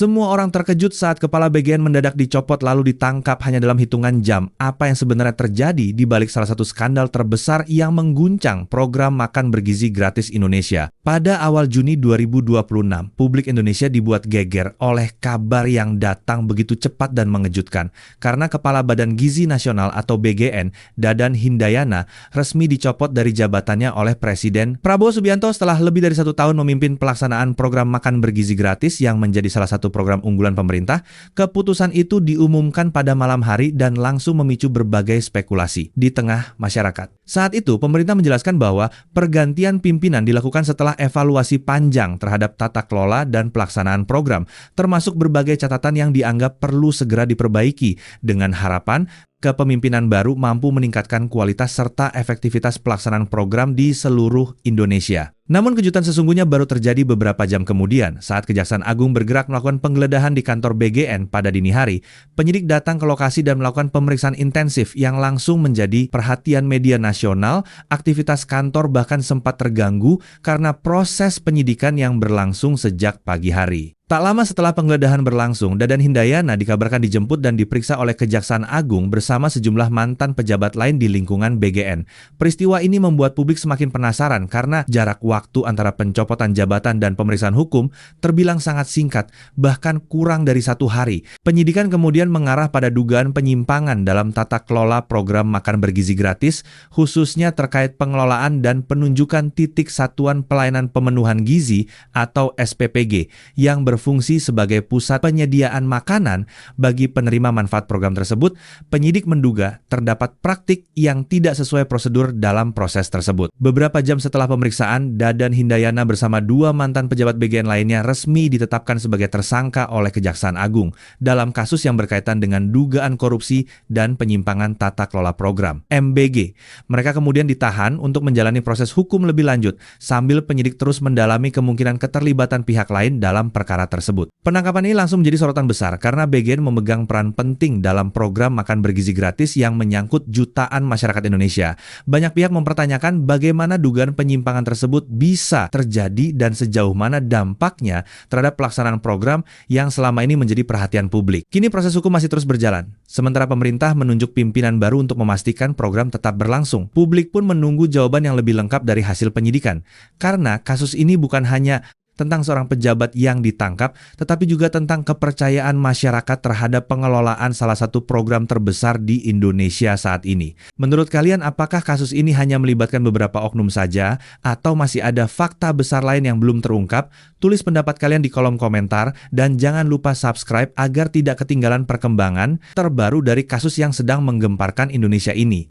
Semua orang terkejut saat kepala BGN mendadak dicopot lalu ditangkap hanya dalam hitungan jam. Apa yang sebenarnya terjadi di balik salah satu skandal terbesar yang mengguncang program makan bergizi gratis Indonesia? Pada awal Juni 2026, publik Indonesia dibuat geger oleh kabar yang datang begitu cepat dan mengejutkan. Karena Kepala Badan Gizi Nasional atau BGN, Dadan Hindayana, resmi dicopot dari jabatannya oleh Presiden Prabowo Subianto setelah lebih dari 1 tahun memimpin pelaksanaan program makan bergizi gratis yang menjadi salah satu program unggulan pemerintah. Keputusan itu diumumkan pada malam hari dan langsung memicu berbagai spekulasi di tengah masyarakat. Saat itu, pemerintah menjelaskan bahwa pergantian pimpinan dilakukan setelah evaluasi panjang terhadap tata kelola dan pelaksanaan program, termasuk berbagai catatan yang dianggap perlu segera diperbaiki, dengan harapan kepemimpinan baru mampu meningkatkan kualitas serta efektivitas pelaksanaan program di seluruh Indonesia. Namun kejutan sesungguhnya baru terjadi beberapa jam kemudian saat Kejaksaan Agung bergerak melakukan penggeledahan di kantor BGN pada dini hari. Penyidik datang ke lokasi dan melakukan pemeriksaan intensif yang langsung menjadi perhatian media nasional. Aktivitas kantor bahkan sempat terganggu karena proses penyidikan yang berlangsung sejak pagi hari. Tak lama setelah penggeledahan berlangsung, Dadan Hindayana dikabarkan dijemput dan diperiksa oleh Kejaksaan Agung bersama sejumlah mantan pejabat lain di lingkungan BGN. Peristiwa ini membuat publik semakin penasaran karena jarak waktu antara pencopotan jabatan dan pemeriksaan hukum terbilang sangat singkat, bahkan kurang dari 1 hari. Penyidikan kemudian mengarah pada dugaan penyimpangan dalam tata kelola program makan bergizi gratis, khususnya terkait pengelolaan dan penunjukan titik satuan pelayanan pemenuhan gizi atau SPPG yang berfungsi sebagai pusat penyediaan makanan bagi penerima manfaat program tersebut. Penyidik menduga terdapat praktik yang tidak sesuai prosedur dalam proses tersebut. Beberapa jam setelah pemeriksaan, Dadan Hindayana bersama 2 mantan pejabat BGN lainnya resmi ditetapkan sebagai tersangka oleh Kejaksaan Agung dalam kasus yang berkaitan dengan dugaan korupsi dan penyimpangan tata kelola program (MBG). Mereka kemudian ditahan untuk menjalani proses hukum lebih lanjut sambil penyidik terus mendalami kemungkinan keterlibatan pihak lain dalam perkara tersebut. Penangkapan ini langsung menjadi sorotan besar karena BGN memegang peran penting dalam program makan bergizi gratis yang menyangkut jutaan masyarakat Indonesia. Banyak pihak mempertanyakan bagaimana dugaan penyimpangan tersebut bisa terjadi dan sejauh mana dampaknya terhadap pelaksanaan program yang selama ini menjadi perhatian publik. Kini proses hukum masih terus berjalan. Sementara pemerintah menunjuk pimpinan baru untuk memastikan program tetap berlangsung. Publik pun menunggu jawaban yang lebih lengkap dari hasil penyidikan. Karena kasus ini bukan hanya tentang seorang pejabat yang ditangkap, tetapi juga tentang kepercayaan masyarakat terhadap pengelolaan salah satu program terbesar di Indonesia saat ini. Menurut kalian, apakah kasus ini hanya melibatkan beberapa oknum saja, atau masih ada fakta besar lain yang belum terungkap? Tulis pendapat kalian di kolom komentar, dan jangan lupa subscribe agar tidak ketinggalan perkembangan terbaru dari kasus yang sedang menggemparkan Indonesia ini.